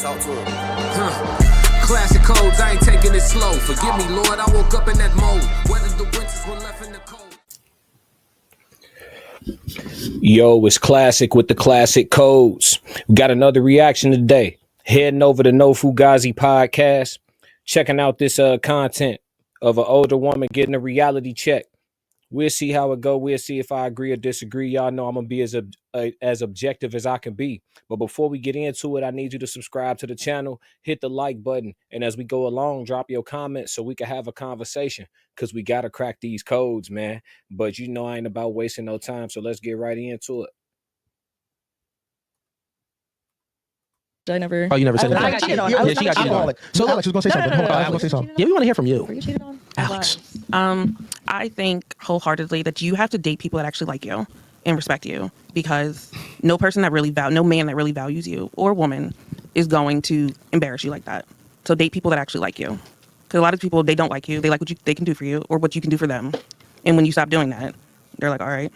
Talk to him. Classic codes, I ain't taking it slow. Forgive me, Lord, I woke up in that mode. Whether the winters were left in the cold. Yo, it's Classic with the Classic Codes. We got another reaction today. Heading over to No Fugazee Podcast, checking out this content of an older woman getting a reality check. We'll see how it go. We'll see if I agree or disagree. Y'all know I'm gonna be as objective as I can be. But before we get into it, I need you to subscribe to the channel, hit the like button, and as we go along, drop your comments so we can have a conversation. Cause we gotta crack these codes, man. But you know I ain't about wasting no time, so let's get right into it. I never. Oh, you never said I that? got cheated on. Yeah, she got cheated on. So Alex was going to say something. No. Alex was going to say something. Yeah, we want to hear from you. Were you cheated on? Alex. I think wholeheartedly that you have to date people that actually like you and respect you, because no man that really values you or woman is going to embarrass you like that. So date people that actually like you, because a lot of people, they don't like you. They like what they can do for you or what you can do for them. And when you stop doing that, they're like, all right,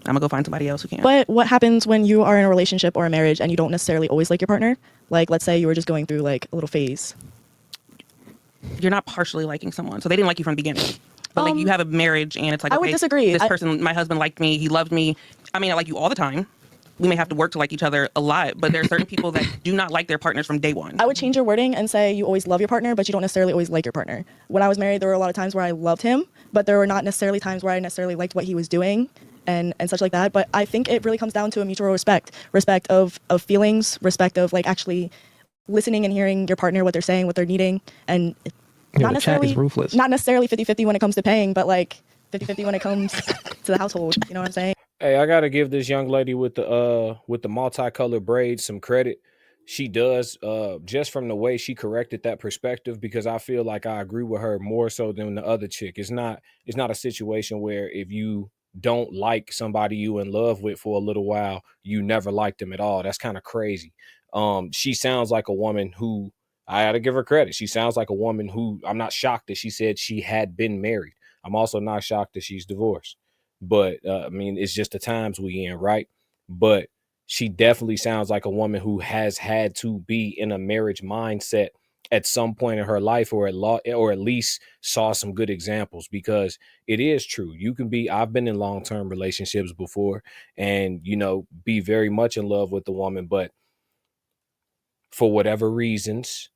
I'm gonna go find somebody else who can. But what happens when you are in a relationship or a marriage and you don't necessarily always like your partner? Like, let's say you were just going through like a little phase. You're not partially liking someone, so they didn't like you from the beginning. But like, you have a marriage and it's like, I would disagree. This person, my husband liked me, he loved me. I mean, I like you all the time. We may have to work to like each other a lot, but there are certain people that do not like their partners from day one. I would change your wording and say you always love your partner, but you don't necessarily always like your partner. When I was married, there were a lot of times where I loved him, but there were not necessarily times where I necessarily liked what he was doing and such like that. But I think it really comes down to a mutual respect of feelings, respect of like actually listening and hearing your partner, what they're saying, what they're needing, and not necessarily 50-50 when it comes to paying, but like 50-50 when it comes to the household. You know what I'm saying? Hey, I gotta give this young lady with the multicolored braids some credit. She does, just from the way she corrected that perspective, because I feel like I agree with her more so than the other chick. It's not a situation where if you don't like somebody you in love with for a little while, you never liked them at all. That's kind of crazy. She sounds like a woman who, I gotta give her credit. She sounds like a woman who, I'm not shocked that she said she had been married. I'm also not shocked that she's divorced. But I mean, it's just the times we in, right? But she definitely sounds like a woman who has had to be in a marriage mindset at some point in her life, or at least saw some good examples, because it is true. You can be, I've been in long-term relationships before and, you know, be very much in love with the woman, but for whatever reasons,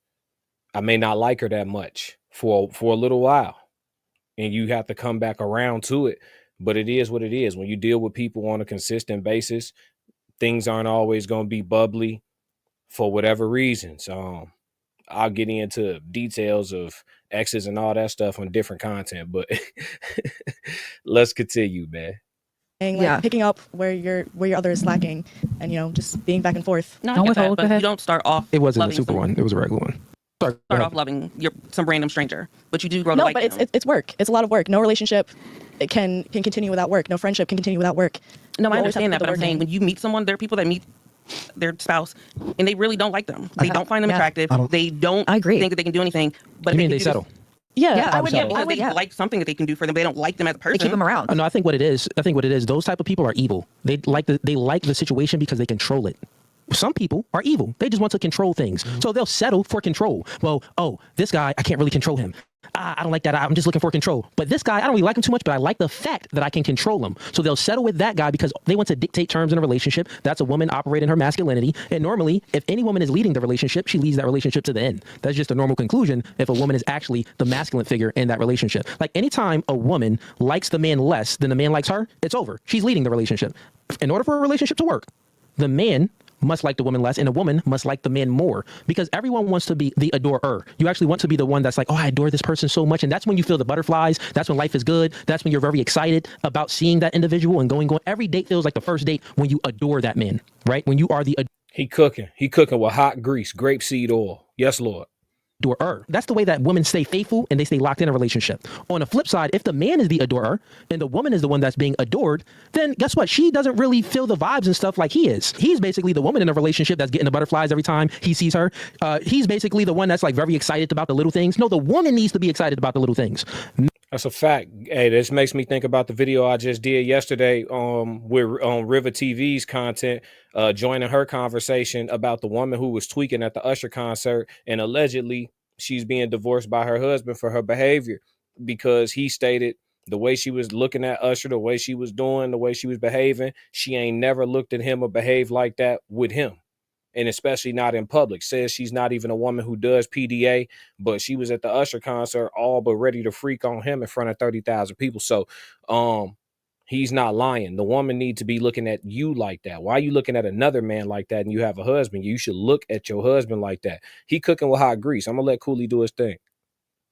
I may not like her that much for a little while, and you have to come back around to it. But it is what it is. When you deal with people on a consistent basis, things aren't always going to be bubbly for whatever reasons. I'll get into details of exes and all that stuff on different content, but let's continue, man. Like picking up where your other is lacking, and you know, just being back and forth. No, I get that, but you don't start off. It wasn't a loving super someone. one. It was a regular one. Start off loving some random stranger, but you do grow to No, like but them. it's work. It's a lot of work. No relationship can continue without work. No friendship can continue without work. No, I You always have to understand that, put the but I'm work saying in. when you meet someone, there are people that meet their spouse and they really don't like them. They don't find them attractive. They don't I agree. think that they can do anything. But You mean they they do settle? Yeah, I I would. would- because they like something that they can do for them. They don't like them as a person. They keep them around. Oh, no, I think what it is, those type of people are evil. They like the situation because they control it. Some people are evil. They just want to control things. So they'll settle for control. Well, this guy, I can't really control him. I don't like that. I'm just looking for control. But this guy, I don't really like him too much, but I like the fact that I can control him. So they'll settle with that guy because they want to dictate terms in a relationship. That's a woman operating her masculinity. And normally, if any woman is leading the relationship, she leads that relationship to the end. That's just a normal conclusion if a woman is actually the masculine figure in that relationship. Like anytime a woman likes the man less than the man likes her, it's over. She's leading the relationship. In order for a relationship to work, the man must like the woman less and the woman must like the man more, because everyone wants to be the adorer. You actually want to be the one that's like, oh, I adore this person so much. And that's when you feel the butterflies. That's when life is good. That's when you're very excited about seeing that individual and going. Every date feels like the first date when you adore that man, right? When you are the He cooking with hot grease, grapeseed oil. Yes, Lord. adorer. That's the way that women stay faithful and they stay locked in a relationship. On the flip side, if the man is the adorer and the woman is the one that's being adored, then guess what? She doesn't really feel the vibes and stuff like he is. He's basically the woman in a relationship that's getting the butterflies every time he sees her. He's basically the one that's like very excited about the little things. No, the woman needs to be excited about the little things. That's a fact. Hey, this makes me think about the video I just did yesterday with on River TV's content, joining her conversation about the woman who was tweaking at the Usher concert, and allegedly she's being divorced by her husband for her behavior because he stated the way she was looking at Usher, the way she was doing, the way she was behaving, she ain't never looked at him or behaved like that with him. And especially not in public. Says she's not even a woman who does PDA, but she was at the Usher concert all but ready to freak on him in front of 30,000 people. So he's not lying. The woman needs to be looking at you like that. Why are you looking at another man like that and you have a husband? You should look at your husband like that. He cooking with hot grease. I'm going to let Cooley do his thing.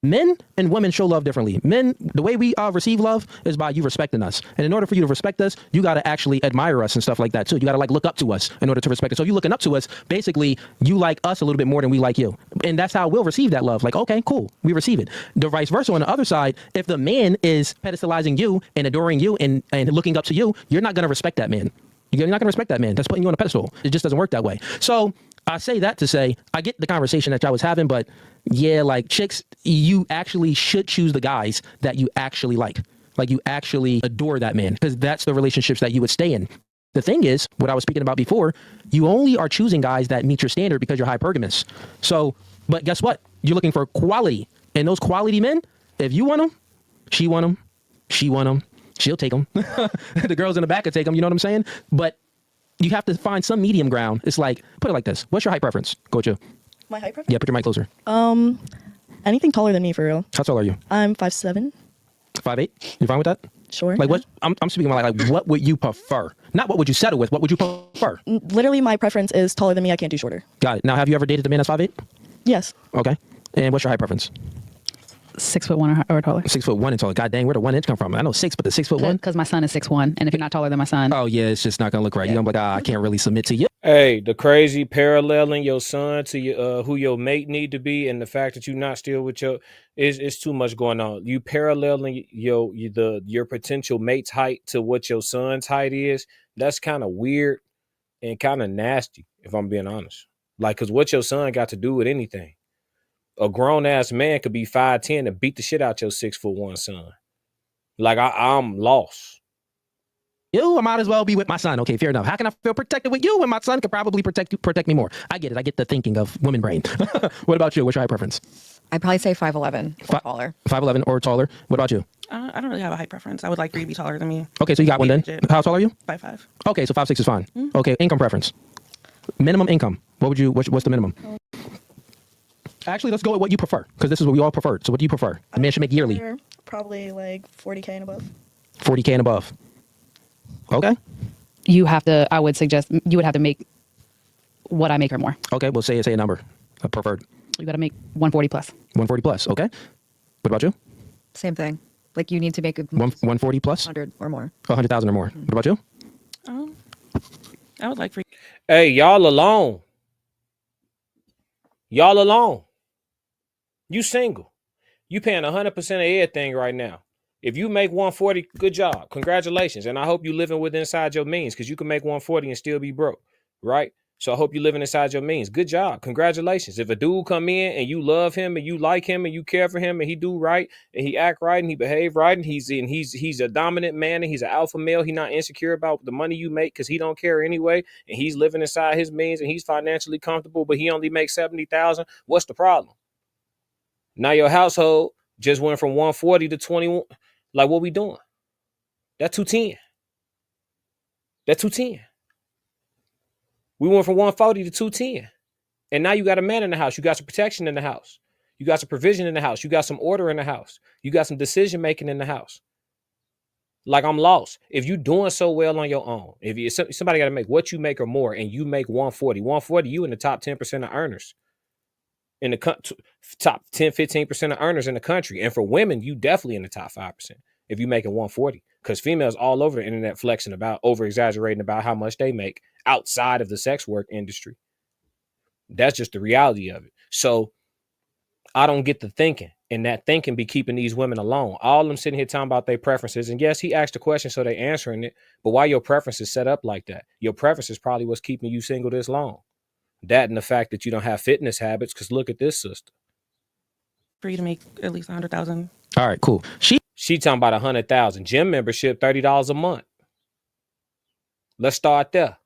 Men and women show love differently. Men, the way we receive love is by you respecting us. And in order for you to respect us, you got to actually admire us and stuff like that too. You got to like look up to us in order to respect us. So if you're looking up to us, basically you like us a little bit more than we like you. And that's how we'll receive that love. Like, okay, cool. We receive it. The vice versa on the other side, if the man is pedestalizing you and adoring you and looking up to you, you're not going to respect that man. You're not going to respect that man. That's putting you on a pedestal. It just doesn't work that way. So I say that to say, I get the conversation that y'all was having, but yeah, like chicks, you actually should choose the guys that you actually like you actually adore that man, because that's the relationships that you would stay in. The thing is, what I was speaking about before, you only are choosing guys that meet your standard because you're hypergamous. So, but guess what? You're looking for quality, and those quality men, if you want them, she want them, she'll take them. The girls in the back will take them, you know what I'm saying? But you have to find some medium ground. It's like, put it like this. What's your height preference? Go with you. My height preference? Yeah, put your mic closer. Anything taller than me, for real. How tall are you? I'm 5'7". 5'8"? You fine with that? Sure. Like yeah. what? I'm speaking about like what would you prefer? Not what would you settle with. What would you prefer? Literally, my preference is taller than me. I can't do shorter. Got it. Now, have you ever dated a man that's 5'8"? Yes. Okay. And what's your height preference? 6'1" or taller. 6'1" and taller. God dang, where the 1 inch come from? I know 6, but the 6'1". Because my son is 6'1", and if you're not taller than my son, Oh yeah, it's just not gonna look right. Yeah. You're gonna be like, I can't really submit to you. Hey, the crazy paralleling your son to your who your mate need to be, and the fact that you're not still with your is too much going on. You paralleling your potential mate's height to what your son's height is. That's kind of weird and kind of nasty, if I'm being honest. Like, cause what your son got to do with anything? A grown ass man could be 5'10" and beat the shit out your 6'1" son. Like I'm lost. You, I might as well be with my son. Okay, fair enough. How can I feel protected with you when my son could probably protect me more? I get it. I get the thinking of women brain. What about you? What's your height preference? I'd probably say 5'11" or taller. 5'11" or taller. What about you? I don't really have a height preference. I would like for you to be taller than me. Okay, so you got one then. Legit. How tall are you? 5'5". Okay, so 5'6" is fine. Okay, income preference. Minimum income. What would you? What's the minimum? Actually, let's go with what you prefer, because this is what we all prefer. So what do you prefer? A man should make yearly. Probably like 40K and above. 40K and above. Okay. I would suggest you would have to make what I make or more. Okay, well say a number. A preferred. You got to make 140 plus. 140 plus. Okay. What about you? Same thing. Like you need to make a 140 plus. 100 or more. 100,000 or more. What about you? I would like for Hey, y'all alone. Y'all alone. You single. You paying 100% of everything right now. If you make 140, good job. Congratulations. And I hope you living within inside your means, because you can make 140 and still be broke, right? So I hope you living inside your means. Good job. Congratulations. If a dude come in and you love him and you like him and you care for him and he do right and he act right and he behave right and he's a dominant man and he's an alpha male, he not insecure about the money you make because he don't care anyway, and he's living inside his means and he's financially comfortable, but he only makes 70,000. What's the problem? Now your household just went from 140 to 21. Like, what we doing? That's 210. That's 210. We went from 140 to 210. And now you got a man in the house. You got some protection in the house. You got some provision in the house. You got some order in the house. You got some decision making in the house. Like, I'm lost. If you doing so well on your own, if you somebody got to make what you make or more, and you make 140, you in the top 10% of earners. In the top 10, 15% of earners in the country. And for women, you definitely in the top 5% if you making 140. Because females all over the internet flexing about, over-exaggerating about how much they make outside of the sex work industry. That's just the reality of it. So I don't get the thinking. And that thinking be keeping these women alone. All of them sitting here talking about their preferences. And yes, he asked a question, so they answering it. But why your preference is set up like that? Your preference is probably what's keeping you single this long. That and the fact that you don't have fitness habits, because look at this sister. you to make at least 100,000 All right, cool. She talking about 100,000 gym membership, $30 a month. Let's start there.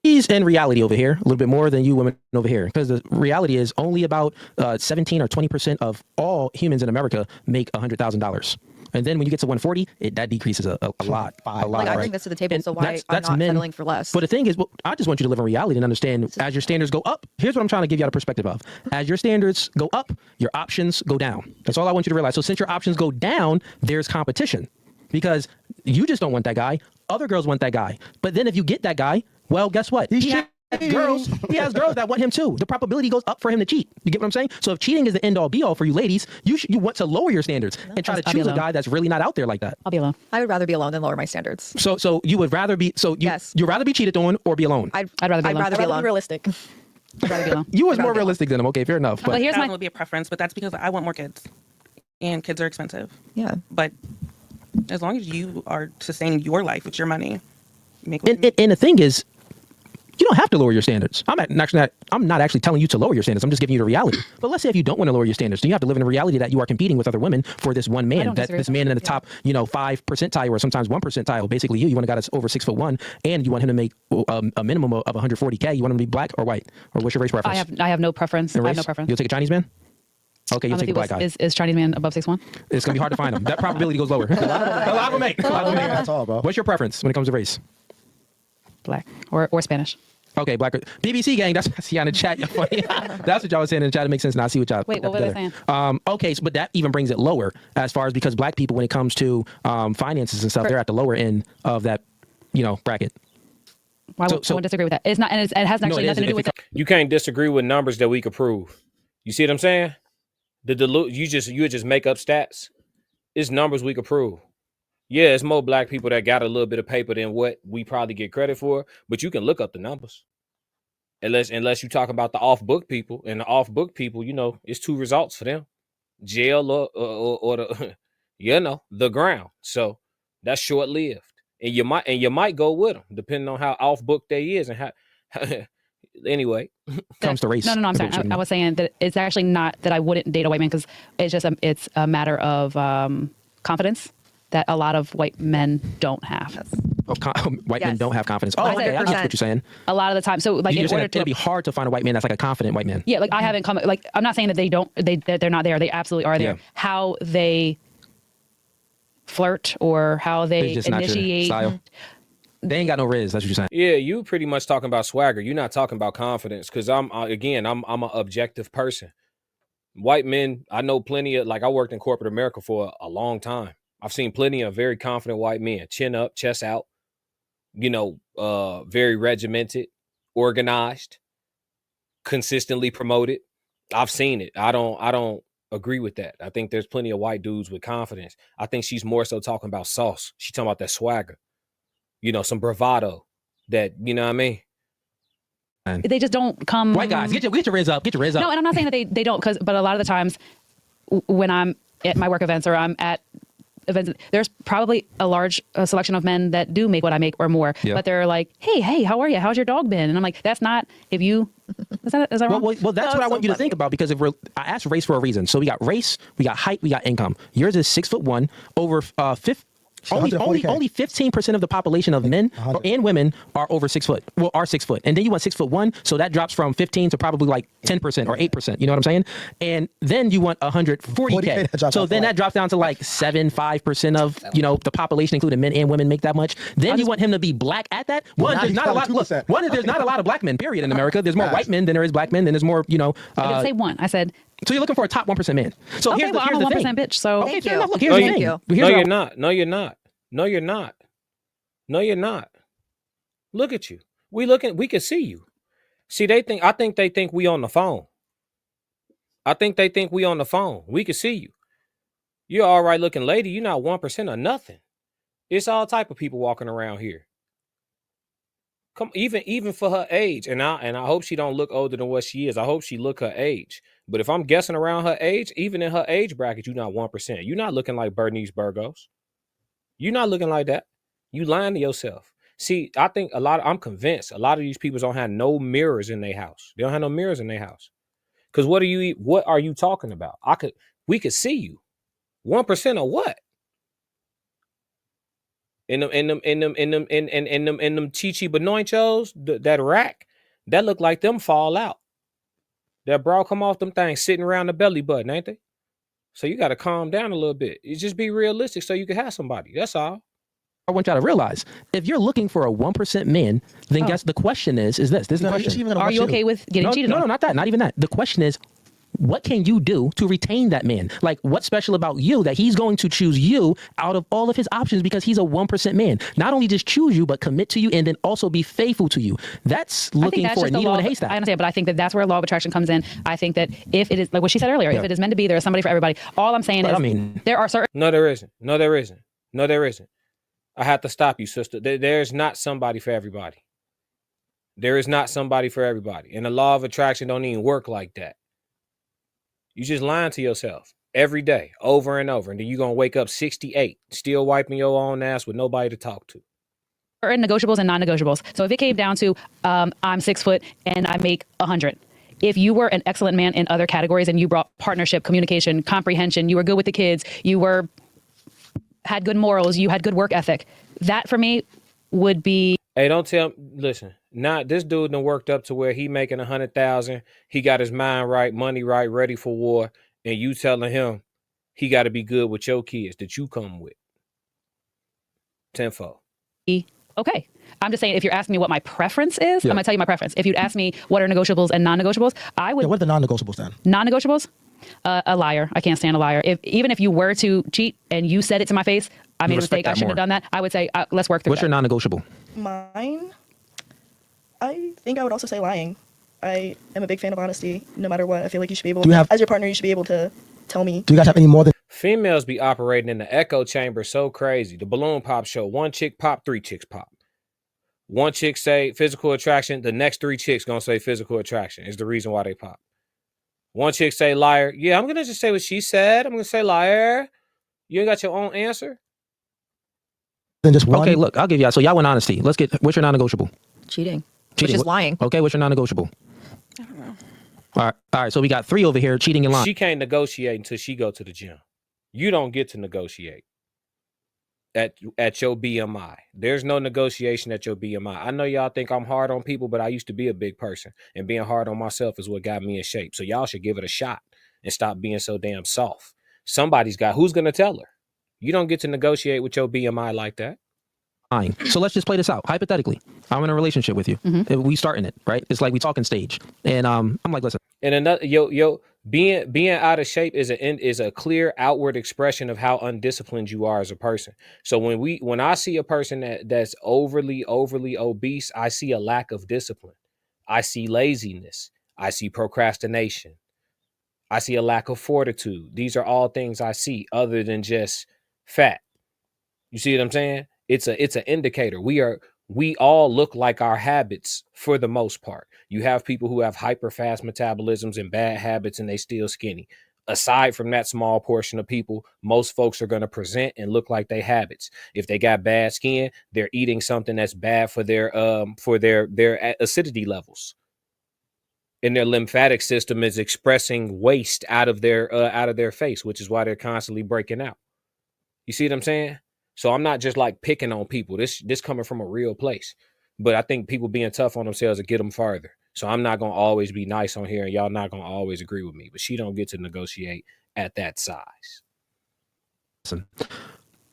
She's in reality over here a little bit more than you women over here, because the reality is only about 17 or 20% of all humans in America make $100,000. And then when you get to 140, that decreases a lot. A lot, Like, I right? bring this to the table, And so why that's I'm not men. settling for less? But the thing is, I just want you to live in reality and understand as your standards go up, here's what I'm trying to give you out a perspective of. As your standards go up, your options go down. That's all I want you to realize. So since your options go down, there's competition, because you just don't want that guy. Other girls want that guy. But then if you get that guy, well, guess what? He has girls that want him too. The probability goes up for him to cheat. You get what I'm saying? So if cheating is the end all be all for you ladies, you want to lower your standards and try to choose a guy that's really not out there like that. I'll be alone. I would rather be alone than lower my standards. So you would rather be Yes. you'd rather be cheated on or be alone. I'd rather be alone. I'd rather be I'd rather alone. be realistic. I'd rather be alone. You was I'd rather more be alone. realistic than him. Okay, fair enough. But But here's That my would be a preference, but that's because I want more kids, and kids are expensive. Yeah. But as long as you are sustaining your life with your money, make what you and the thing is, you don't have to lower your standards. I'm not actually telling you to lower your standards. I'm just giving you the reality. But let's say if you don't want to lower your standards, then you have to live in a reality that you are competing with other women for this one man. don't That disagree this with man that. in the top, 5 percentile or sometimes 1 percentile. Basically, you want a guy that's over 6'1", and you want him to make a minimum of 140K. You want him to be black or white, or what's your race preference? I have no preference. I have Race? no preference. You'll take a Chinese man. Okay, you'll take a black guy. Is Chinese man above 6'1"? It's gonna be hard to find him. That probability goes lower. A lot of them make. That's all, bro. What's your preference when it comes to race? Black or Spanish. Okay, black. BBC gang. That's see on the chat. You're funny. That's what y'all was saying in the chat. It makes sense now. I see what y'all. Wait, what were they saying? Okay, but that even brings it lower as far as, because black people, when it comes to finances and stuff, they're at the lower end of that, bracket. Why would I disagree with that? It's not, and it has actually nothing to do with it. You can't disagree with numbers that we could prove. You see what I'm saying? You would just make up stats. It's numbers we could prove. Yeah, it's more black people that got a little bit of paper than what we probably get credit for, but you can look up the numbers. Unless you talk about the off-book people, and the off-book people, it's two results for them: jail or the, the ground. So that's short-lived, and you might go with them depending on how off-book they is and how. Anyway, comes to race. No. I'm sorry. I was saying that it's actually not that I wouldn't date a white man, because it's just it's a matter of confidence that a lot of white men don't have. White men Yes. don't have confidence. Oh, I okay, I get 100%. what you're saying. A lot of the time. So like, You're in saying order it'd be to, hard to find a white man that's like a confident white man. yeah, like I haven't come, like, I'm not saying that that they're not there. They absolutely are there. Yeah. How they flirt or how they It's just not your initiate. style. They ain't got no riz. That's what you're saying. yeah, you pretty much talking about swagger. You're not talking about confidence, because I'm an objective person. White men, I know plenty of, like, I worked in corporate America for a long time. I've seen plenty of very confident white men, chin up, chest out, very regimented, organized, consistently promoted. I've seen it. I don't agree with that. I think there's plenty of white dudes with confidence. I think she's more so talking about sauce. She's talking about that swagger, some bravado, that, you know what I mean? They just don't come. White guys, get your riz up. Get your riz up. No, and I'm not saying that they don't, but a lot of the times when I'm at my work events or I'm at events, there's probably a large selection of men that do make what I make or more. Yeah. But they're like, hey, how are you? How's your dog been? And I'm like, that's not, is that wrong? Well, that's what I want you to think about, because I asked race for a reason. So we got race, we got height, we got income. Yours is 6'1", over 50. Only 15% of the population of men and women are over 6 foot. Well, are 6 foot, and then you want 6'1", so that drops from 15 to probably like 10% or 8%. You know what I'm saying? And then you want 140K. that drops So off then flat. that drops down to like 5% of the population, including men and women, make that much. Then you want him to be black at that. One, there's not a lot. Look, 92%. one, there's not a lot of black men. Period. In America, there's more white men than there is black men. Then there's more. I didn't say one. I said, So you're looking for a top 1% man. So okay, here's the, well, here's I'm a the 1% thing. bitch. So Okay, Thank fair you. enough. Look, here's No, the you- thing. you. Here's No, what you're I- not. No, you're not. No, you're not. No, you're not. Look at you. We can see you. See, I think they think we on the phone. I think they think we on the phone. We can see you. You're all right looking lady. You're not 1% or nothing. It's all type of people walking around here. Come, even for her age, and I hope she don't look older than what she is. I hope she look her age. But if I'm guessing around her age, even in her age bracket, you're not 1%. You're not looking like Bernice Burgos. You're not looking like that. You lying to yourself. See, I'm convinced a lot of these people don't have no mirrors in their house. They don't have no mirrors in their house. Because what are you talking about? We could see you. 1% of what? In them Chichi Benoinchos, that rack, that look like them fall out. That bra come off them things sitting around the belly button, ain't they? So you got to calm down a little bit. You just be realistic so you can have somebody. That's all. I want y'all to realize, if you're looking for a 1% man, then guess the question is this. This is the question. Are you okay with getting cheated on? No, not that. Not even that. The question is, what can you do to retain that man? Like, what's special about you that he's going to choose you out of all of his options because he's a 1% man? Not only just choose you, but commit to you and then also be faithful to you. That's looking for a needle in a haystack. I understand, but I think that that's where law of attraction comes in. I think that if it is, like what she said earlier, if it is meant to be, there is somebody for everybody. All I'm saying is there are certain... No, there isn't. No, there isn't. No, there isn't. I have to stop you, sister. There's not somebody for everybody. There is not somebody for everybody. And the law of attraction don't even work like that. You just lying to yourself every day, over and over. And then you're going to wake up 68, still wiping your own ass with nobody to talk to. Certain negotiables and non-negotiables. So if it came down to I'm 6 foot and I make 100. If you were an excellent man in other categories and you brought partnership, communication, comprehension, you were good with the kids, had good morals, you had good work ethic, that for me would be... Hey, don't tell me, listen, this dude done worked up to where he making 100,000. He got his mind right, money right, ready for war. And you telling him he got to be good with your kids that you come with. Tenfold. Okay. I'm just saying, if you're asking me what my preference is, I'm going to tell you my preference. If you'd ask me what are negotiables and non-negotiables, I would... Yeah, what are the non-negotiables then? Non-negotiables? A liar. I can't stand a liar. Even if you were to cheat and you said it to my face, I made a mistake, I shouldn't have done that, I would say, let's work through What's your non-negotiable? Mine, I think I would also say lying. I am a big fan of honesty, no matter what. I feel like you should be able to, as your partner, you should be able to tell me. Do you guys have any more than... Females be operating in the echo chamber so crazy. The balloon pop show, one chick pop, 3 chicks pop. One chick say physical attraction, the next 3 chicks gonna say physical attraction is the reason why they pop. One chick say liar. Yeah, I'm gonna just say what she said. I'm gonna say liar. You ain't got your own answer? Than just one? Okay, look, I'll give y'all. So y'all want honesty. What's your non-negotiable? Cheating. Which is lying. Okay, what's your non-negotiable? I don't know. All right. So we got 3 over here, cheating and lying. She can't negotiate until she go to the gym. You don't get to negotiate at your BMI. There's no negotiation at your BMI. I know y'all think I'm hard on people, but I used to be a big person, and being hard on myself is what got me in shape. So y'all should give it a shot and stop being so damn soft. Who's going to tell her? You don't get to negotiate with your BMI like that. So let's just play this out. Hypothetically, I'm in a relationship with you. Mm-hmm. We starting it, right? It's like we talking stage. And I'm like, listen. And another being out of shape is a clear outward expression of how undisciplined you are as a person. So when I see a person that's overly obese, I see a lack of discipline. I see laziness. I see procrastination. I see a lack of fortitude. These are all things I see other than just fat. You see what I'm saying? It's an indicator. We all look like our habits for the most part. You have people who have hyper fast metabolisms and bad habits and they still skinny. Aside from that small portion of people, most folks are going to present and look like they habits. If they got bad skin, they're eating something that's bad for their acidity levels. And their lymphatic system is expressing waste out of their face, which is why they're constantly breaking out. You see what I'm saying? So I'm not just like picking on people. This coming from a real place. But I think people being tough on themselves will get them farther. So I'm not going to always be nice on here and y'all not going to always agree with me. But she don't get to negotiate at that size. Listen,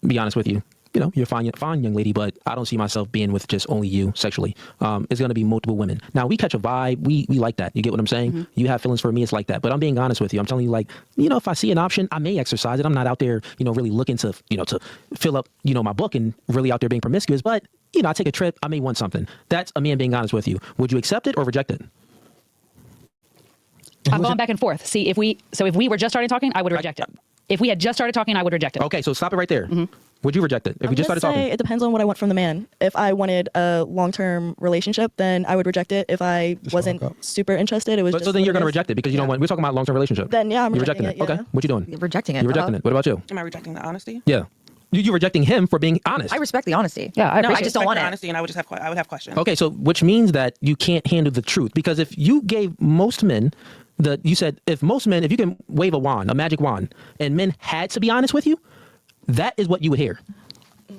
be honest with you. You know, you're a fine young lady, but I don't see myself being with just only you sexually. It's going to be multiple women. Now, we catch a vibe. We like that. You get what I'm saying? Mm-hmm. You have feelings for me. It's like that. But I'm being honest with you. I'm telling you, like, you know, if I see an option, I may exercise it. I'm not out there, you know, really looking to, you know, to fill up, you know, my book and really out there being promiscuous. But, you know, I take a trip. I may want something. That's a man being honest with you. Would you accept it or reject it? I'm going back and forth. See, if we were just starting talking, I would reject it. If we had just started talking, I would reject it. Okay, so stop it right there. Mm-hmm. Would you reject it if we just started talking? It depends on what I want from the man. If I wanted a long-term relationship, then I would reject it. If I wasn't super interested, it was just... So then you're going to reject it because you don't want... We're talking about long-term relationship. Then, yeah, I'm rejecting it. Yeah. Okay, what you doing? You're rejecting it. You're rejecting it. What about you? Am I rejecting the honesty? Yeah. You're rejecting him for being honest. I respect the honesty. Yeah, I just don't want it. Honesty, and I would have questions. Okay, so which means that you can't handle the truth, because if you gave most men you said if you can wave a magic wand, and men had to be honest with you, that is what you would hear.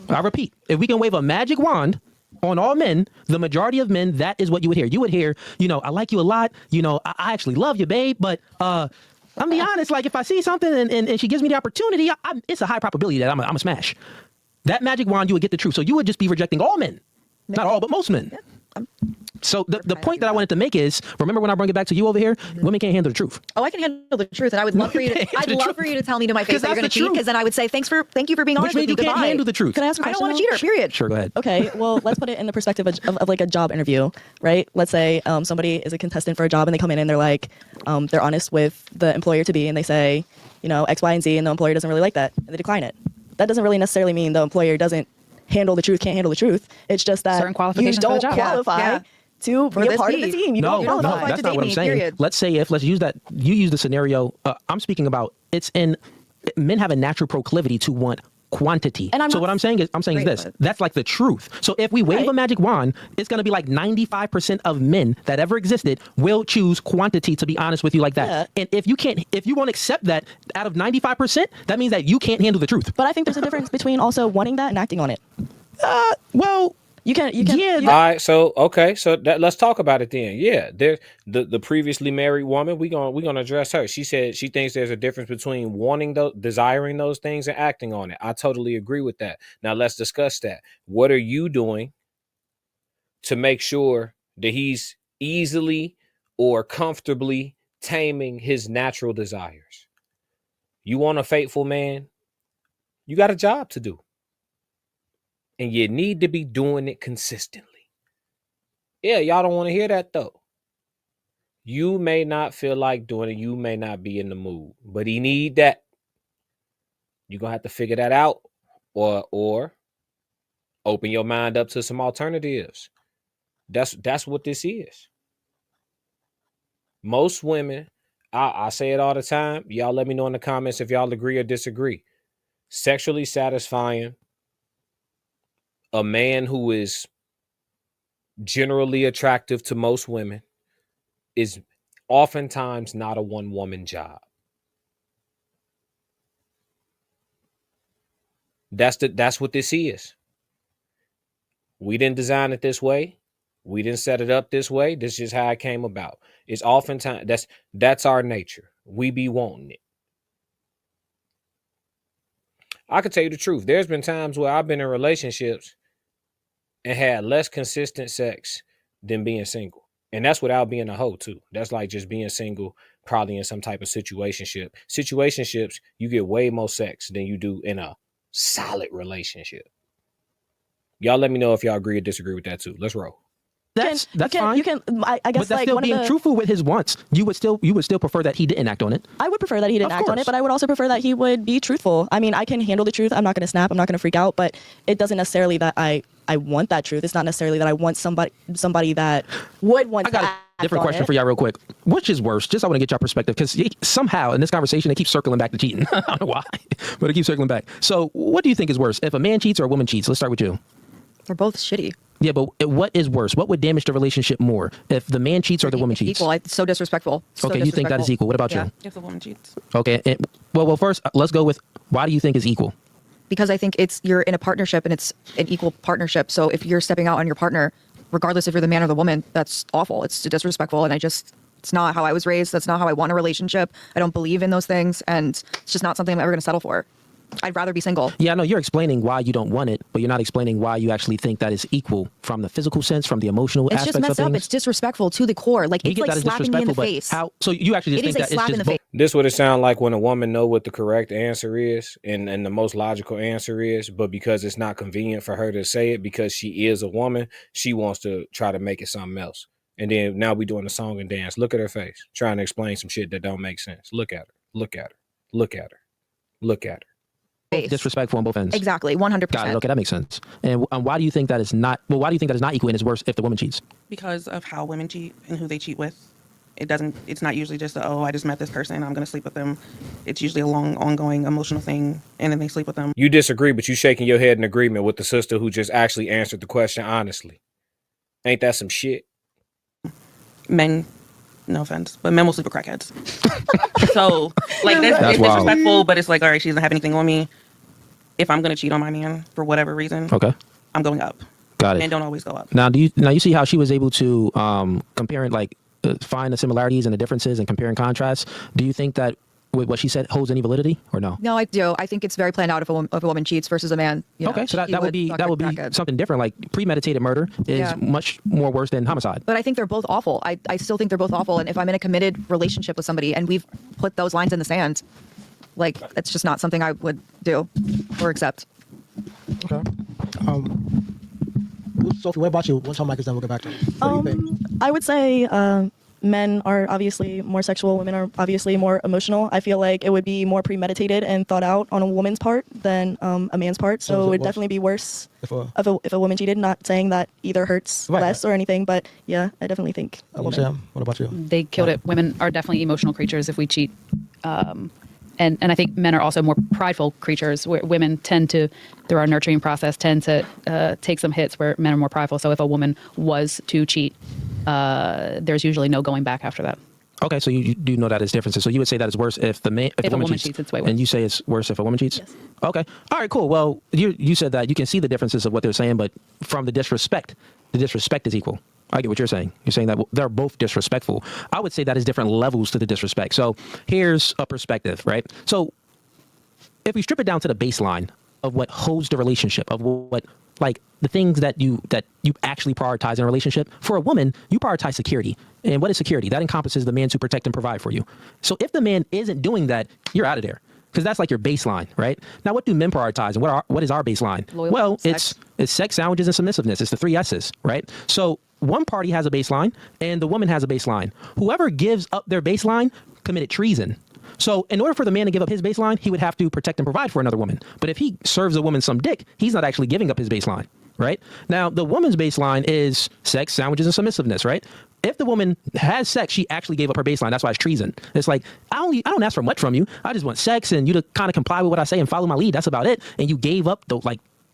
I repeat, if we can wave a magic wand on all men, the majority of men, that is what you would hear. You would hear, I like you a lot. I actually love you, babe. But I'm gonna be honest, like if I see something and she gives me the opportunity, it's a high probability that I'm a smash. That magic wand, you would get the truth. So you would just be rejecting all men. Not all, but most men. Yeah. So the point that I wanted to make is, remember when I bring it back to you over here, women can't handle the truth. Oh, I can handle the truth, and I would love for you to. I'd love for you to tell me to my face that you're going to cheat, because then I would say thank you for being honest with me. You can't handle the truth. Can I ask a question? I don't want a cheater. Period. Sure, go ahead. Okay, well, let's put it in the perspective of like a job interview, right? Let's say somebody is a contestant for a job and they come in and they're like, they're honest with the employer to be, and they say, X, Y, and Z, and the employer doesn't really like that, and they decline it. That doesn't really necessarily mean the employer doesn't handle the truth, can't handle the truth. It's just that Certain qualifications you don't for the job. qualify to be a part of the team. You don't No, qualify. that's not what I'm saying. period. Let's say let's use that. You use the scenario. I'm speaking about. Men have a natural proclivity to want quantity. And what I'm saying is this. That's like the truth. So if we wave a magic wand, it's going to be like 95% of men that ever existed will choose quantity, to be honest with you, like that. Yeah. And if you won't accept that out of 95%, that means that you can't handle the truth. But I think there's a difference between also wanting that and acting on it. Well, You can. Yeah. All right, so let's talk about it then. Yeah, there's the previously married woman. We're gonna address her. She said she thinks there's a difference between desiring those things and acting on it. I totally agree with that. Now let's discuss that. What are you doing to make sure that he's easily or comfortably taming his natural desires? You want a faithful man? You got a job to do. And you need to be doing it consistently. Yeah, y'all don't want to hear that though. You may not feel like doing it. You may not be in the mood, but he need that. You're going to have to figure that out or open your mind up to some alternatives. That's what this is. Most women, I say it all the time. Y'all let me know in the comments if y'all agree or disagree. Sexually satisfying a man who is generally attractive to most women is oftentimes not a one-woman job. That's what this is. We didn't design it this way. We didn't set it up this way. This is how it came about. It's oftentimes that's our nature. We be wanting it. I could tell you the truth. There's been times where I've been in relationships and had less consistent sex than being single. And that's without being a hoe too. That's like just being single, probably in some type of situationship. Situationships, you get way more sex than you do in a solid relationship. Y'all let me know if y'all agree or disagree with that too. Let's roll. That's fine. You can. I guess but that's like still one being of the, truthful with his wants. You would still prefer that he didn't act on it. I would prefer that he didn't Of act on course. it, but I would also prefer that he would be truthful. I mean, I can handle the truth. I'm not going to snap. I'm not going to freak out. But it doesn't necessarily that I want that truth. It's not necessarily that I want somebody that would want. I got a different question for y'all real quick. Which is worse? Just I want to get your perspective, because somehow in this conversation it keeps circling back to cheating. I don't know why, but it keeps circling back. So what do you think is worse, if a man cheats or a woman cheats? Let's start with you. We're both shitty. Yeah, but what is worse? What would damage the relationship more, if the man cheats or the woman cheats? Equal. It's so disrespectful. So Okay, you think that is disrespectful. equal. What about Yeah. you? If the woman cheats. Okay, well, first let's go with, why do you think is equal? Because I think you're in a partnership and it's an equal partnership. So if you're stepping out on your partner, regardless if you're the man or the woman, that's awful. It's disrespectful. And it's not how I was raised. That's not how I want a relationship. I don't believe in those things. And it's just not something I'm ever going to settle for. I'd rather be single. Yeah, I know you're explaining why you don't want it, but you're not explaining why you actually think that is equal from the physical sense, from the emotional It's aspects just messed of up. things. It's disrespectful to the core. Like, We it's get like that as slapping me in the disrespectful, but face. how? So you actually just It is think a that slap it's in just the face. This would it sound like when a woman know what the correct answer is and the most logical answer is, but because it's not convenient for her to say it because she is a woman, she wants to try to make it something else. And then now we doing a song and dance. Look at her face, trying to explain some shit that don't make sense. Look at her. Look at her. Look at her. Look at her. Face. disrespectful on both ends. Exactly, 100%. Got it. Okay, that makes sense. And why do you think that is not? Well, why do you think that is not equal and is worse if the woman cheats? Because of how women cheat and who they cheat with. It's not usually just I just met this person, I'm going to sleep with them. It's usually a long, ongoing emotional thing, and then they sleep with them. You disagree, but you shaking your head in agreement with the sister who just actually answered the question honestly. Ain't that some shit? Men No offense, but men will sleep with crackheads. So, like, it's wild. disrespectful, but it's like, all right, she doesn't have anything on me. If I'm going to cheat on my man for whatever reason, Okay. I'm going up. Got it. Men don't always go up. Now, you see how she was able to compare and find the similarities and the differences and compare and contrast? Do you think that with what she said holds any validity or no? No, I do. I think it's very planned out if a woman cheats versus a man. Okay, so that would be crackhead. something different. Like premeditated murder is much more worse than homicide. But I think they're both awful. I still think they're both awful. And if I'm in a committed relationship with somebody and we've put those lines in the sand, like that's just not something I would do or accept. Okay. Sophie, what about you? Once our mic is done, we'll get back to you. What do you think? I would say men are obviously more sexual. Women are obviously more emotional. I feel like it would be more premeditated and thought out on a woman's part than a man's part. So it would definitely be worse if a woman cheated. Not saying that either hurts less or anything, but yeah, I definitely think a woman. Sam, what about you? They killed it. Women are definitely emotional creatures if we cheat. And I think men are also more prideful creatures, where women tend to, through our nurturing process, tend to take some hits where men are more prideful. So if a woman was to cheat, there's usually no going back after that. Okay, so you do know that is differences. So you would say that it's worse if the woman cheats, it's way worse. and you say it's worse if a woman cheats? Yes. Okay. All right, cool. Well, you said that you can see the differences of what they're saying, but from the disrespect is equal. I get what you're saying. You're saying that they're both disrespectful. I would say that is different levels to the disrespect. So here's a perspective, right? So if we strip it down to the baseline of what holds the relationship, of what like the things that you actually prioritize in a relationship, for a woman, you prioritize security. And what is security? That encompasses the man to protect and provide for you. So if the man isn't doing that, you're out of there. Because that's like your baseline, right? Now, what do men prioritize, and what is our baseline? Loyalty, well, sex. it's sex, sandwiches, and submissiveness. It's the 3 S's, right? So one party has a baseline, and the woman has a baseline. Whoever gives up their baseline committed treason. So in order for the man to give up his baseline, he would have to protect and provide for another woman. But if he serves a woman some dick, he's not actually giving up his baseline, right? Now, the woman's baseline is sex, sandwiches, and submissiveness, right? If the woman has sex, she actually gave up her baseline. That's why it's treason. It's like, I don't ask for much from you. I just want sex and you to kind of comply with what I say and follow my lead. That's about it. And you gave up the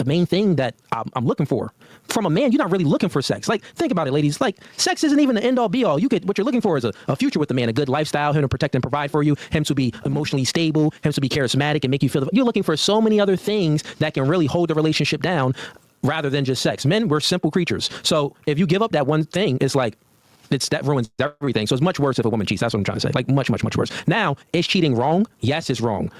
main thing that I'm looking for. From a man, you're not really looking for sex. Like, think about it, ladies. Like, sex isn't even the end all be all. What you're looking for is a future with the man, a good lifestyle, him to protect and provide for you, him to be emotionally stable, him to be charismatic and make you feel you're looking for so many other things that can really hold the relationship down rather than just sex. Men, we're simple creatures. So if you give up that one thing, it's like, that ruins everything. So it's much worse if a woman cheats. That's what I'm trying to say. Like much, much, much worse. Now, is cheating wrong? Yes, it's wrong.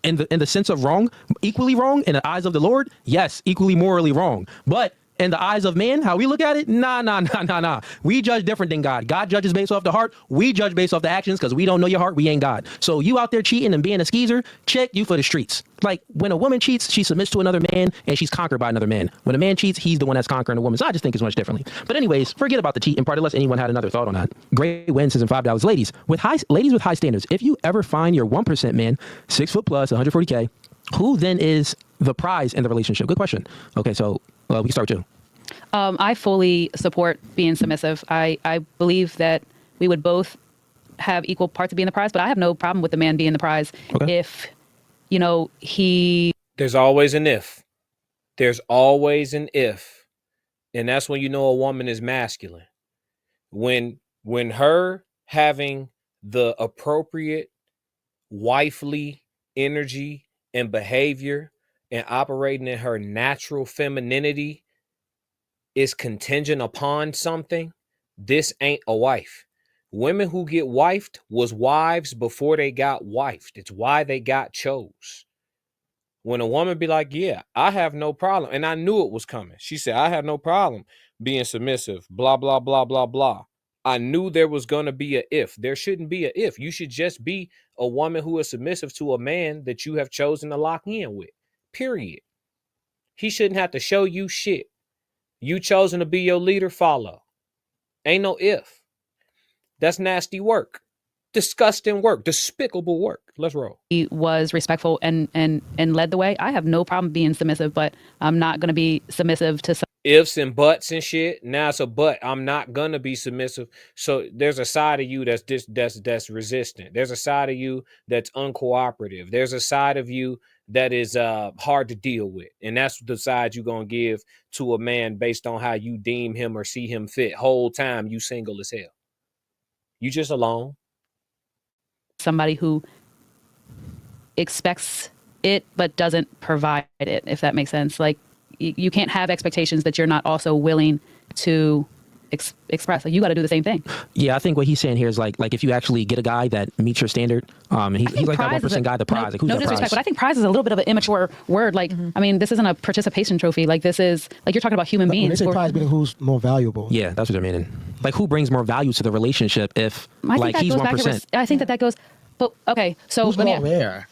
In the sense of wrong, equally wrong in the eyes of the Lord. Yes, equally morally wrong. But in the eyes of man, how we look at it, nah. We judge different than God. God judges based off the heart. We judge based off the actions because we don't know your heart. We ain't God. So you out there cheating and being a skeezer, check you for the streets. Like when a woman cheats, she submits to another man and she's conquered by another man. When a man cheats, he's the one that's conquering a woman. So I just think it's much differently. But anyways, forget about the cheating part unless anyone had another thought on that. Great wins and $5. Ladies with high standards, if you ever find your 1% man, 6 foot plus, 140K, who then is the prize in the relationship? Good question. Okay, so we can start with you. I fully support being submissive. I believe that we would both have equal parts of being the prize, but I have no problem with the man being the prize if, he... There's always an if. There's always an if. And that's when you know a woman is masculine. When her having the appropriate wifely energy and behavior and operating in her natural femininity is contingent upon something, this ain't a wife. Women who get wifed was wives before they got wifed. It's why they got chose. When a woman be like, yeah, I have no problem. And I knew it was coming. She said, I have no problem being submissive, blah, blah, blah, blah, blah. I knew there was going to be a if. There shouldn't be a if. You should just be a woman who is submissive to a man that you have chosen to lock in with, period. He shouldn't have to show you shit. You chosen to be your leader, follow. Ain't no if. That's nasty work. Disgusting work. Despicable work. Let's roll. He was respectful and led the way. I have no problem being submissive, but I'm not going to be submissive to some Ifs and buts and shit. Now it's a but. I'm not gonna be submissive. So there's a side of you that's resistant. There's a side of you that's uncooperative. There's a side of you that is hard to deal with. And that's the side you're gonna give to a man based on how you deem him or see him fit. Whole time you single as hell. You just alone. Somebody who expects it but doesn't provide it, if that makes sense. Like you can't have expectations that you're not also willing to express. Like you got to do the same thing. Yeah, I think what he's saying here is like if you actually get a guy that meets your standard, and he's like that 1% guy, the prize. Like who's no the disrespect, prize? but I think prize is a little bit of an immature word. Like, I mean, this isn't a participation trophy. Like this is like you're talking about human When they beings. say prize, meaning who's more valuable. Yeah, that's what they're meaning. Like who brings more value to the relationship if I think like that he's goes back 1%? to I think that goes. But okay, so Who's let me. more rare?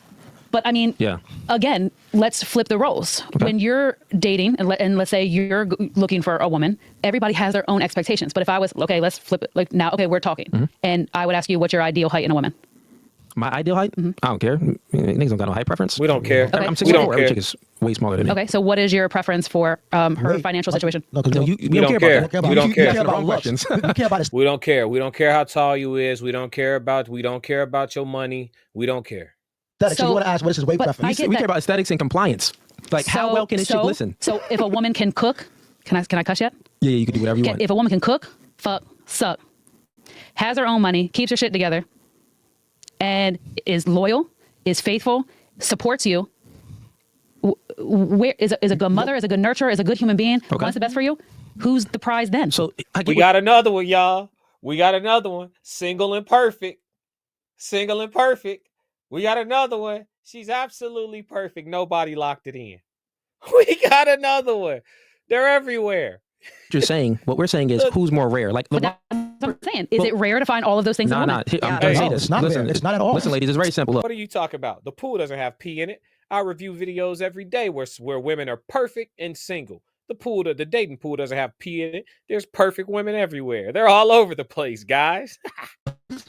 But I mean, Yeah. Again, let's flip the roles. Okay. When you're dating, and let's say you're looking for a woman, everybody has their own expectations. But if I was, okay, let's flip it. Like now, okay, we're talking. And I would ask you, what's your ideal height in a woman? My ideal height? I don't care. Niggas don't got no height preference. We don't care. Okay. I'm We don't 6'4". Every care. chick is way smaller than me. Okay, so what is your preference for her Wait, financial situation? No, because No, we we don't don't care. care about that. We don't you care. care about Wrong looks. questions. We care about his We don't care. We don't care how tall you is. We don't care about your money. We don't care. aesthetics. So you want to ask what is his weight but preference? I get We that. care about aesthetics and compliance. Like how well can this chick listen? So if a woman can cook, can I cuss yet? Yeah, you can do whatever you want. If a woman can cook, fuck, suck, has her own money, keeps her shit together, and is loyal, is faithful, supports you, where is a good mother, is a good nurturer, is a good human being, wants the best for you, who's the prize then? So We got another one, y'all. We got another one. Single and perfect. Single and perfect. We got another one. She's absolutely perfect. Nobody locked it in. We got another one. They're everywhere. what we're saying is who's more rare? Like but that's what I'm saying. Is it rare to find all of those things in a woman? I'm Yeah. gonna say No, this. it's not Listen, rare. It's not at all. Listen, ladies, it's very simple. Look, What are you talking about? The pool doesn't have pee in it. I review videos every day where women are perfect and single. The dating pool doesn't have pee in it. There's perfect women everywhere. They're all over the place, guys.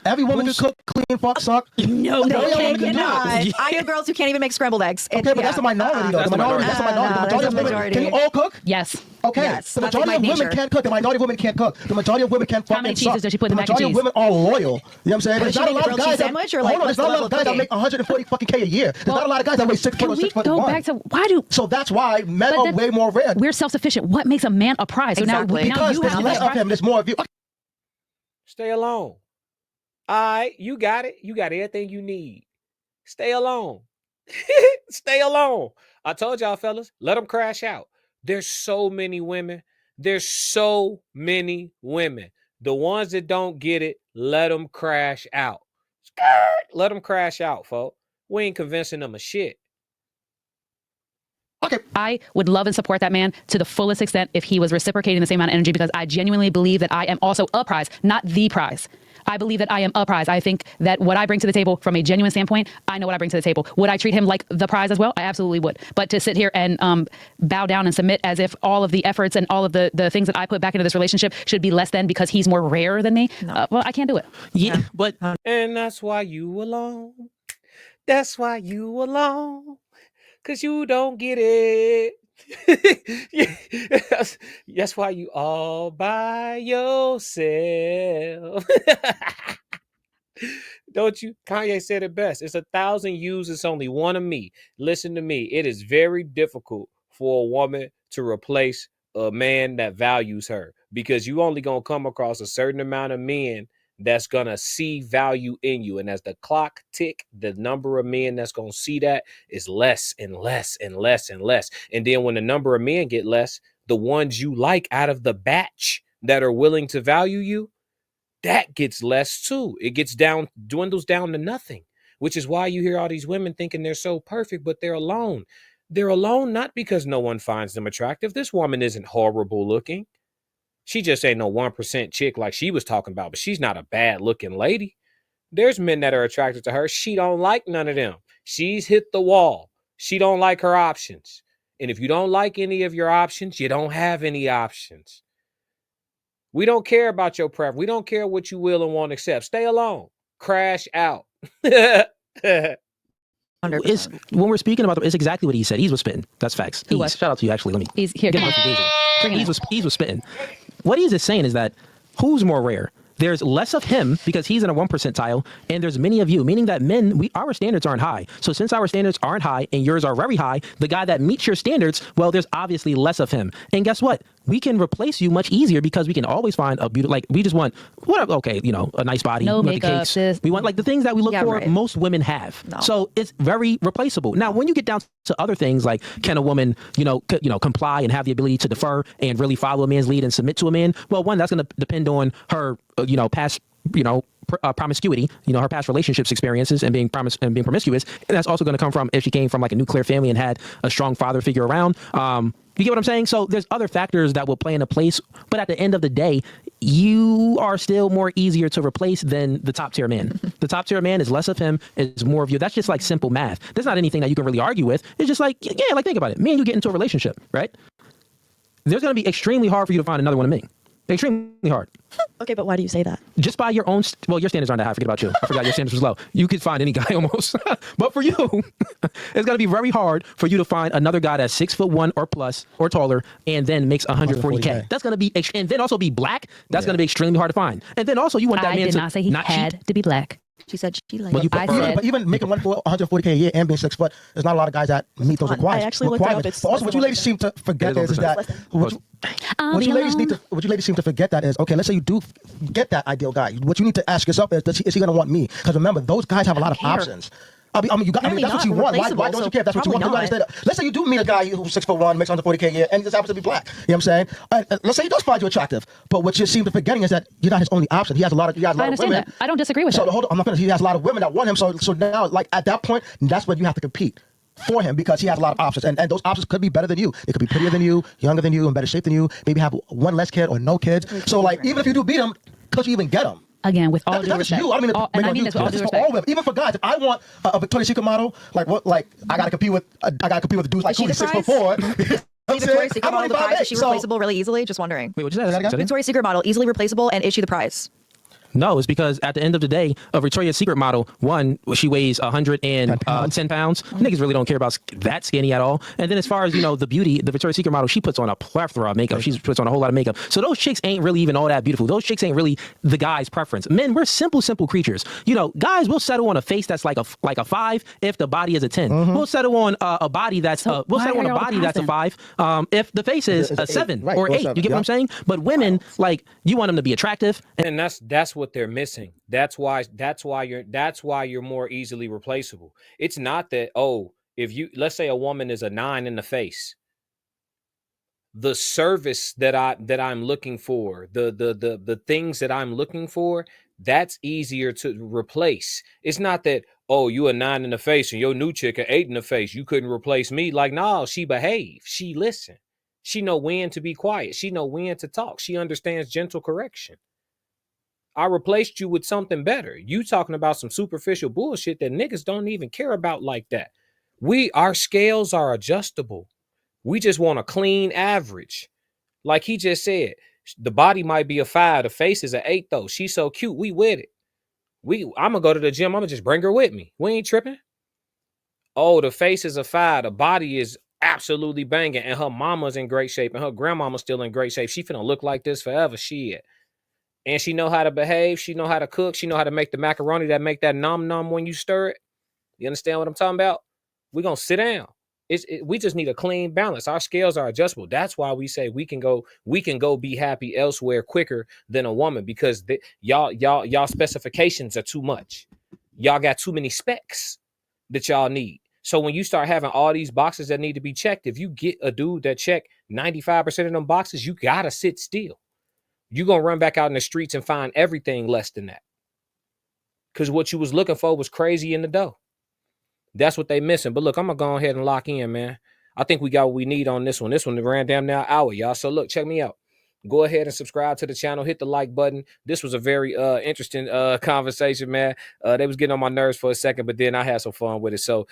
Every woman can cook, clean, fuck, suck. No, Every they woman can do cannot. it. I know girls who can't even make scrambled eggs. Okay, but that's the minority, though. That's the minority. That's the minority. The majority of women, majority. can you all cook? Yes. Okay, Yes, the that's majority in of my women nature. can't cook. The minority of women can't cook. The majority of women can't fuck How many and cheeses suck. does she put in The the mac and majority of cheese? women are loyal. You know what I'm saying? But There's she not a make a lot of grilled guys cheese that sandwich, or, like, hold on. what's There's not a the lot of level guys that cooking? make 140 fucking K a year. There's not a lot of guys that weigh 6 Can foot or we 6 foot go 1. back to why do So that's why men But are then- way more rare. we're self-sufficient? What makes a man a prize? So Exactly. now Because you there's have to less be a of him. prize. There's more of you. Stay alone. All right, you got it. You got everything you need. Stay alone. Stay alone. I told y'all, fellas, let them crash out. There's so many women. There's so many women. The ones that don't get it, let them crash out. Let them crash out, folks. We ain't convincing them of shit. Okay. I would love and support that man to the fullest extent if he was reciprocating the same amount of energy, because I genuinely believe that I am also a prize, not the prize. I believe that I am a prize. I think that what I bring to the table from a genuine standpoint, I know what I bring to the table. Would I treat him like the prize as well? I absolutely would. But to sit here and bow down and submit as if all of the efforts and all of the things that I put back into this relationship should be less than because he's more rare than me, well, I can't do it. yeah, but And that's why you alone. That's why you alone. Cause you don't get it. Yeah, that's why you all by yourself. Don't you? Kanye said it best. It's 1,000 yous. It's only one of me. Listen to me. It is very difficult for a woman to replace a man that values her, because you only gonna come across a certain amount of men that's gonna see value in you, and as the clock tick, the number of men that's gonna see that is less and less and less and less. And then when the number of men get less, the ones you like out of the batch that are willing to value you, that gets less too. It dwindles down to nothing, which is why you hear all these women thinking they're so perfect, but they're alone. They're alone not because no one finds them attractive. This woman isn't horrible looking. She just ain't no 1% chick like she was talking about, but she's not a bad looking lady. There's men that are attracted to her. She don't like none of them. She's hit the wall. She don't like her options. And if you don't like any of your options, you don't have any options. We don't care about your preference. We don't care what you will and won't accept. Stay alone. Crash out. it's, when we're speaking about it's exactly what he said. He's was spitting. That's facts. Who was? Shout out to you. Actually, let me He's here. get my Fugazee. He's was spitting. What he's just saying is that who's more rare? there's less of him because he's in a 1 percentile, and there's many of you, meaning that men, our standards aren't high. So since our standards aren't high and yours are very high, the guy that meets your standards, well, there's obviously less of him. And guess what? We can replace you much easier because we can always find a beautiful, like we just want, a nice body. No we want the makeup, cakes. sis. We want like the things that we look Yeah, for, right. most women have. No. So it's very replaceable. Now, when you get down to other things like can a woman, comply and have the ability to defer and really follow a man's lead and submit to a man? Well, one, that's going to depend on her, past, promiscuity, her past relationships experiences and being promiscuous. And that's also going to come from if she came from like a nuclear family and had a strong father figure around. You get what I'm saying? So there's other factors that will play into place. But at the end of the day, you are still more easier to replace than the top tier man. The top tier man is less of him, is more of you. That's just like simple math. There's not anything that you can really argue with. It's just like, think about it. Me and you get into a relationship, right? There's going to be extremely hard for you to find another one of me. Extremely hard. Okay, but why do you say that? Just by your own, your standards aren't that high. Forget about you. I forgot your standards was low. You could find any guy almost. But for you, it's going to be very hard for you to find another guy that's 6'1" or plus or taller and then makes 140K. That's going to be, and then also be black. That's going to be extremely hard to find. And then also you want that I man did to not say he had cheat. to be black. She said she liked Well, you I prefer said- it. But even making 140K a year and being 6 foot, there's not a lot of guys that meet those I requirements. actually looked it up. It's But also, what you less ladies than seem to forget It is is that 1%. what you ladies seem to forget that is, okay, let's say you do get that ideal guy. What you need to ask yourself is he going to want me? Because remember, those guys have a lot of care. options. That's what you not. want. Why Replaceable, don't you so care if that's what you want? probably You understand? Let's say you do meet a guy who's 6'1", makes 140K a year, and he just happens to be black. You know what I'm saying? Let's say he does find you attractive, but what you seem to forgetting is that you're not his only option. He has a lot of I understand women. that. I don't disagree with So that. hold on, I'm not finished. He has a lot of women that want him. So now, like at that point, that's when you have to compete for him because he has a lot of options, and those options could be better than you. They could be prettier than you, younger than you, in better shape than you. Maybe have one less kid or no kids. So like, even if you do beat him, could you even get him? Again, with all due That's respect. you. I don't mean to And make I on mean you. this with all due That's for all respect. women. Even for guys, if I want a Victoria's Secret model, like I gotta compete with dudes like Is she who's the 6'4". Victoria's Secret model the prize? Is she replaceable really easily? Just wondering. Wait, what you say? Victoria's Secret model easily replaceable, and is she the prize? No, it's because at the end of the day, a Victoria's Secret model, one, she weighs 110 pounds. Niggas really don't care about that skinny at all. And then as far as, the beauty, the Victoria's Secret model, she puts on a plethora of makeup. She puts on a whole lot of makeup. So those chicks ain't really even all that beautiful. Those chicks ain't really the guy's preference. Men, we're simple creatures. Guys will settle on a face that's like a 5 if the body is a 10. We'll settle on a body that's we'll why settle on are a y'all body that's a depressing? 5 if the face is a 7 Right, or or 8. 7, You get what I'm saying? But women, like, you want them to be attractive. And that's what they're missing. That's why you're more easily replaceable. It's not that, if you, let's say a woman is a 9 in the face, the service that I'm looking for, the things that I'm looking for, that's easier to replace. It's not that, you a 9 in the face and your new chick a 8 in the face, you couldn't replace me. Like, no, she behave, she listen, she know when to be quiet, she know when to talk, she understands gentle correction. I replaced you with something better. You talking about some superficial bullshit that niggas don't even care about like that. Our scales are adjustable. We just want a clean average. Like he just said, the body might be a 5, the face is an 8 though. She's so cute, we with it. I'm gonna go to the gym, I'm gonna just bring her with me. We ain't tripping. The face is a 5, the body is absolutely banging, and her mama's in great shape, and her grandmama's still in great shape. She finna look like this forever, shit. And she know how to behave. She know how to cook. She know how to make the macaroni that make that nom when you stir it. You understand what I'm talking about? We're going to sit down. We just need a clean balance. Our scales are adjustable. That's why we say we can go be happy elsewhere quicker than a woman, because y'all specifications are too much. Y'all got too many specs that y'all need. So when you start having all these boxes that need to be checked, if you get a dude that check 95% of them boxes, you got to sit still. You're going to run back out in the streets and find everything less than that. Because what you was looking for was crazy in the dough. That's what they missing. But look, I'm going to go ahead and lock in, man. I think we got what we need on this one. This one ran damn near an hour, y'all. So look, check me out. Go ahead and subscribe to the channel. Hit the like button. This was a very interesting conversation, man. They was getting on my nerves for a second, but then I had some fun with it. So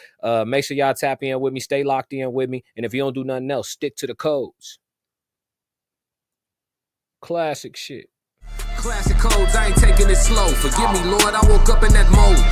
make sure y'all tap in with me. Stay locked in with me. And if you don't do nothing else, stick to the codes. Classic shit. Classic codes, I ain't taking it slow. Forgive me, Lord, I woke up in that mode.